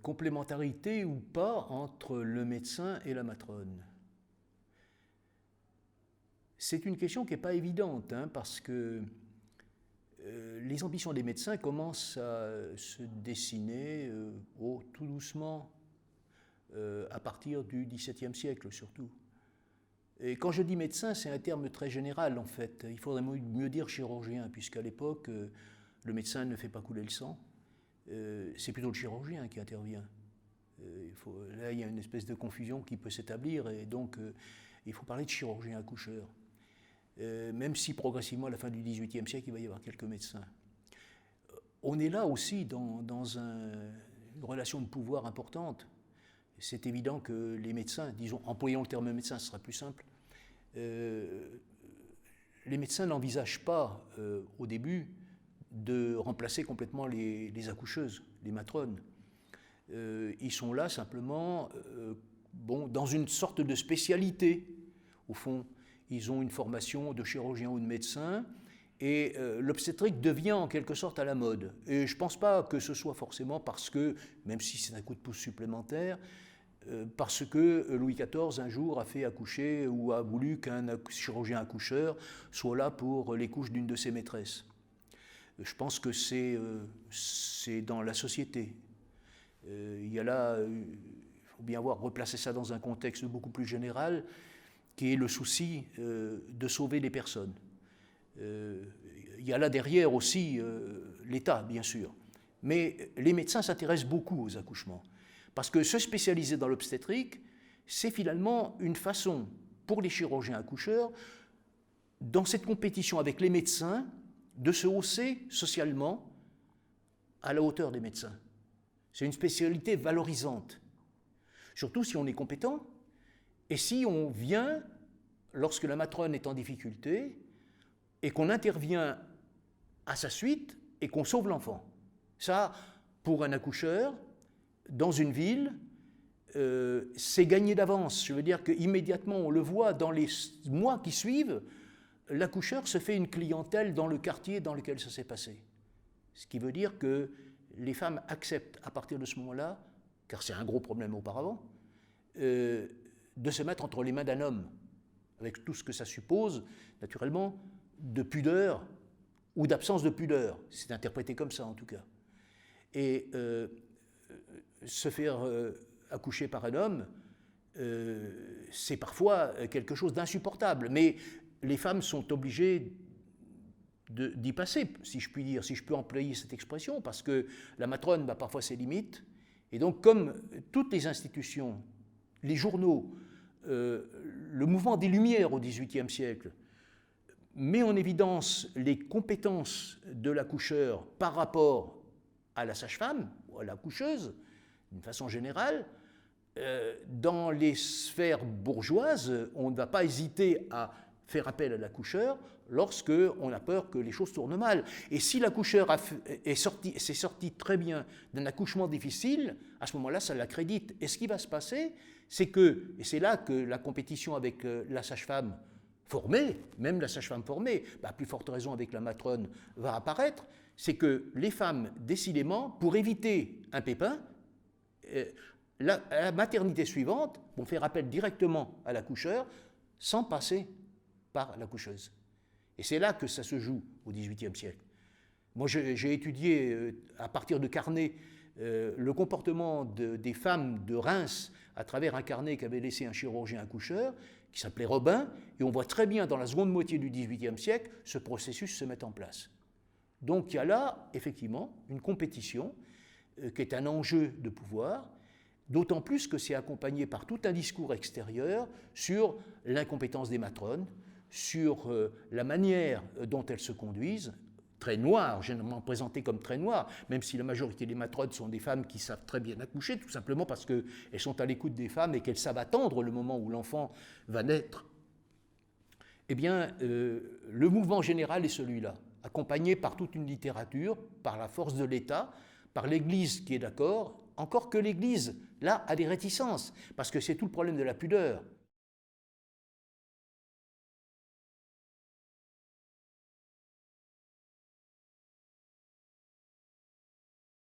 complémentarité ou pas entre le médecin et la matrone? C'est une question qui n'est pas évidente, hein, parce que les ambitions des médecins commencent à se dessiner tout doucement, à partir du XVIIe siècle surtout. Et quand je dis médecin, c'est un terme très général en fait. Il faudrait mieux dire chirurgien, puisqu'à l'époque, le médecin ne fait pas couler le sang. C'est plutôt le chirurgien qui intervient. Là, il y a une espèce de confusion qui peut s'établir, et donc il faut parler de chirurgien accoucheur. Même si progressivement, à la fin du XVIIIe siècle, il va y avoir quelques médecins. On est là aussi dans une relation de pouvoir importante. C'est évident que les médecins, disons, employons le terme médecin, ce sera plus simple, les médecins n'envisagent pas au début de remplacer complètement les accoucheuses, les matrones. Ils sont là simplement dans une sorte de spécialité, au fond. Ils ont une formation de chirurgien ou de médecin, et l'obstétrique devient en quelque sorte à la mode. Et je ne pense pas que ce soit forcément parce que, même si c'est un coup de pouce supplémentaire, parce que Louis XIV un jour a fait accoucher ou a voulu qu'un chirurgien accoucheur soit là pour les couches d'une de ses maîtresses. Je pense que c'est dans la société. Il y a là, il faut bien voir, replacer ça dans un contexte beaucoup plus général, qui est le souci de sauver les personnes. Il y a là derrière aussi l'État, bien sûr. Mais les médecins s'intéressent beaucoup aux accouchements. Parce que se spécialiser dans l'obstétrique, c'est finalement une façon pour les chirurgiens accoucheurs, dans cette compétition avec les médecins, de se hausser socialement à la hauteur des médecins. C'est une spécialité valorisante. Surtout si on est compétent. Et si on vient, lorsque la matrone est en difficulté, et qu'on intervient à sa suite, et qu'on sauve l'enfant. Ça, pour un accoucheur, dans une ville, c'est gagné d'avance. Je veux dire qu'immédiatement, on le voit dans les mois qui suivent, l'accoucheur se fait une clientèle dans le quartier dans lequel ça s'est passé. Ce qui veut dire que les femmes acceptent, à partir de ce moment-là, car c'est un gros problème auparavant, de se mettre entre les mains d'un homme, avec tout ce que ça suppose, naturellement, de pudeur ou d'absence de pudeur. C'est interprété comme ça, en tout cas. Et se faire accoucher par un homme, c'est parfois quelque chose d'insupportable. Mais les femmes sont obligées d'y passer, si je puis dire, si je peux employer cette expression, parce que la matrone a parfois ses limites. Et donc, comme toutes les institutions, les journaux, le mouvement des Lumières au XVIIIe siècle met en évidence les compétences de l'accoucheur par rapport à la sage-femme ou à l'accoucheuse, d'une façon générale, dans les sphères bourgeoises, on ne va pas hésiter à faire appel à l'accoucheur lorsqu'on a peur que les choses tournent mal. Et si l'accoucheur s'est sorti très bien d'un accouchement difficile, à ce moment-là, ça l'accrédite. Et ce qui va se passer, c'est que, et c'est là que la compétition avec la sage-femme formée, même la sage-femme formée, à plus forte raison avec la matrone, va apparaître, c'est que les femmes, décidément, pour éviter un pépin, à la maternité suivante, vont faire appel directement à l'accoucheur sans passer par l'accoucheuse. Et c'est là que ça se joue au XVIIIe siècle. Moi, j'ai étudié, à partir de carnets, le comportement des femmes de Reims à travers un carnet qu'avait laissé un chirurgien accoucheur, qui s'appelait Robin, et on voit très bien dans la seconde moitié du XVIIIe siècle ce processus se mettre en place. Donc il y a là, effectivement, une compétition qui est un enjeu de pouvoir, d'autant plus que c'est accompagné par tout un discours extérieur sur l'incompétence des matrones, sur la manière dont elles se conduisent, très noires, généralement présentées comme très noires, même si la majorité des matrones sont des femmes qui savent très bien accoucher, tout simplement parce qu'elles sont à l'écoute des femmes et qu'elles savent attendre le moment où l'enfant va naître. Eh bien, le mouvement général est celui-là, accompagné par toute une littérature, par la force de l'État, par l'Église qui est d'accord, encore que l'Église, là, a des réticences, parce que c'est tout le problème de la pudeur.